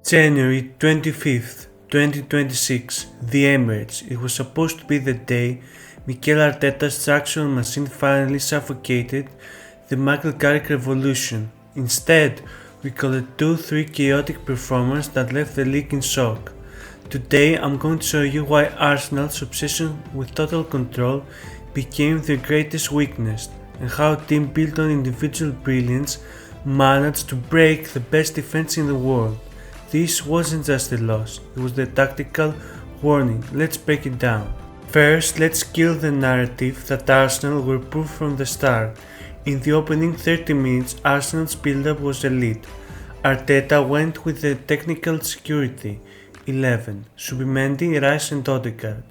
January 25th, 2026, the Emirates. It was supposed to be the day Mikel Arteta's structural machine finally suffocated the Michael Carrick revolution. Instead, we call it 2-3 chaotic performance that left the league in shock. Today I'm going to show you why Arsenal's obsession with total control became their greatest weakness, and how a team built on individual brilliance managed to break the best defense in the world. This wasn't just a loss, it was the tactical warning. Let's break it down. First, let's kill the narrative that Arsenal were poor from the start. In the opening 30 minutes, Arsenal's build-up was elite. Arteta went with the technical security, 11, Zubimendi, Rice and Odegaard.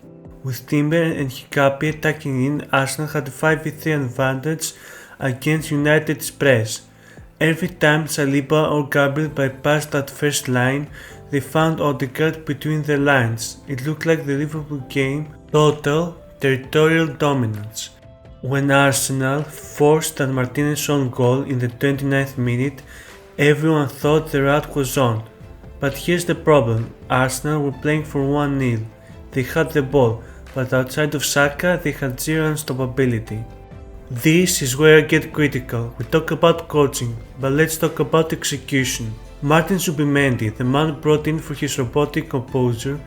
With Timber and Hikapi attacking in, Arsenal had a 5v3 advantage against United's press. Every time Saliba or Gabriel bypassed that first line, they found Odegaard between the lines. It looked like the Liverpool game, total territorial dominance. When Arsenal forced that Martinez's own goal in the 29th minute, everyone thought the rout was on. But here's the problem, Arsenal were playing for 1-0. They had the ball, but outside of Saka they had zero unstoppability. This is where I get critical. We talk about coaching, but let's talk about execution. Martin Zubimendi, the man brought in for his robotic composure,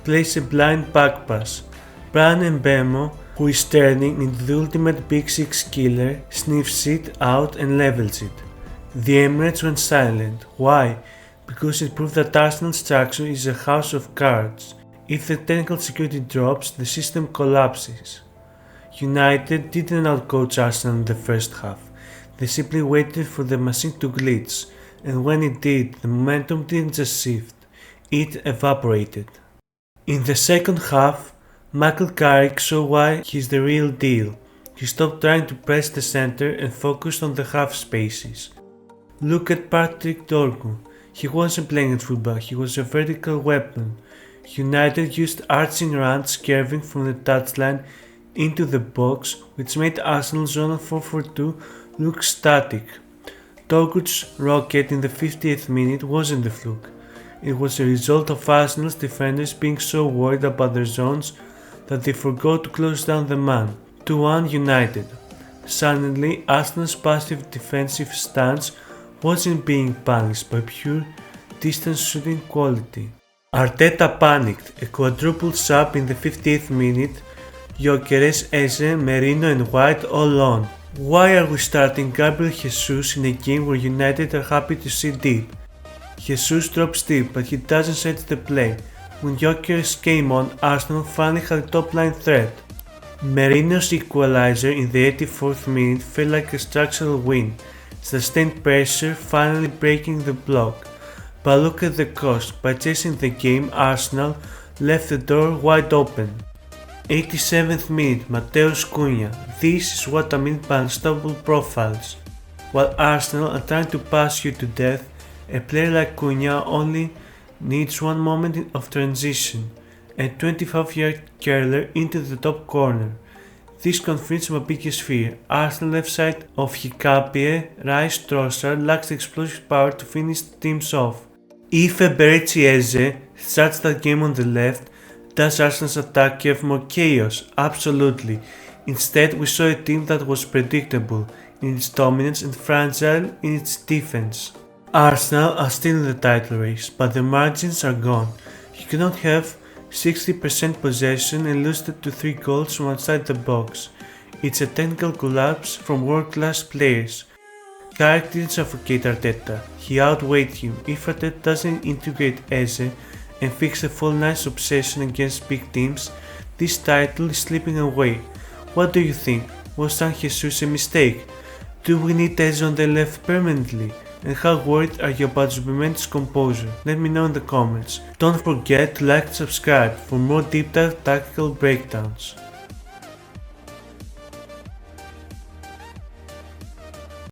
plays a blind back pass. Bryan and Mbeumo, who is turning into the ultimate Big Six killer, sniffs it out and levels it. The Emirates went silent. Why? Because it proved that Arsenal's structure is a house of cards. If the technical security drops, the system collapses. United didn't outcoach Arsenal in the first half. They simply waited for the machine to glitch, and when it did, the momentum didn't just shift, it evaporated. In the second half, Mikel Carrick saw why he's the real deal. He stopped trying to press the center and focused on the half spaces. Look at Patrick Dorgu. He wasn't playing at fullback, he was a vertical weapon. United used arching runs curving from the touchline into the box, which made Arsenal's zonal 4-4-2 look static. Dorgu's rocket in the 50th minute wasn't a fluke. It was a result of Arsenal's defenders being so worried about their zones that they forgot to close down the man. 2-1 United. Suddenly, Arsenal's passive defensive stance wasn't being punished by pure distance shooting quality. Arteta panicked, a quadruple sub in the 58th minute, Gyökeres, Eze, Merino and White all on. Why are we starting Gabriel Jesus in a game where United are happy to sit deep? Jesus drops deep, but he doesn't set the play. When Gyökeres came on, Arsenal finally had a top-line threat. Merino's equalizer in the 84th minute felt like a structural win, sustained pressure finally breaking the block. But look at the cost, by chasing the game, Arsenal left the door wide open. 87th minute, Matheus Cunha. This is what I mean by unstoppable profiles. While Arsenal are trying to pass you to death, a player like Cunha only needs one moment of transition, a 25-yard curler into the top corner. This confirms my biggest fear. Arsenal left side of Hikapi, Rice, Trossard lacks the explosive power to finish teams off. If Emirates Eze starts that game on the left, does Arsenal's attack have more chaos? Absolutely. Instead, we saw a team that was predictable in its dominance and fragile in its defense. Arsenal are still in the title race, but the margins are gone. You cannot have 60% possession and lose it to 3 goals from outside the box. It's a technical collapse from world-class players. Carrick didn't suffocate Arteta, he outweighed him. If Arteta doesn't integrate Eze and fix the full nice obsession against big teams, this title is slipping away. What do you think? Was San Jesus a mistake? Do we need Eze on the left permanently? And how worried are you about Zubimendi's composure? Let me know in the comments. Don't forget to like and subscribe for more deep dive tactical breakdowns.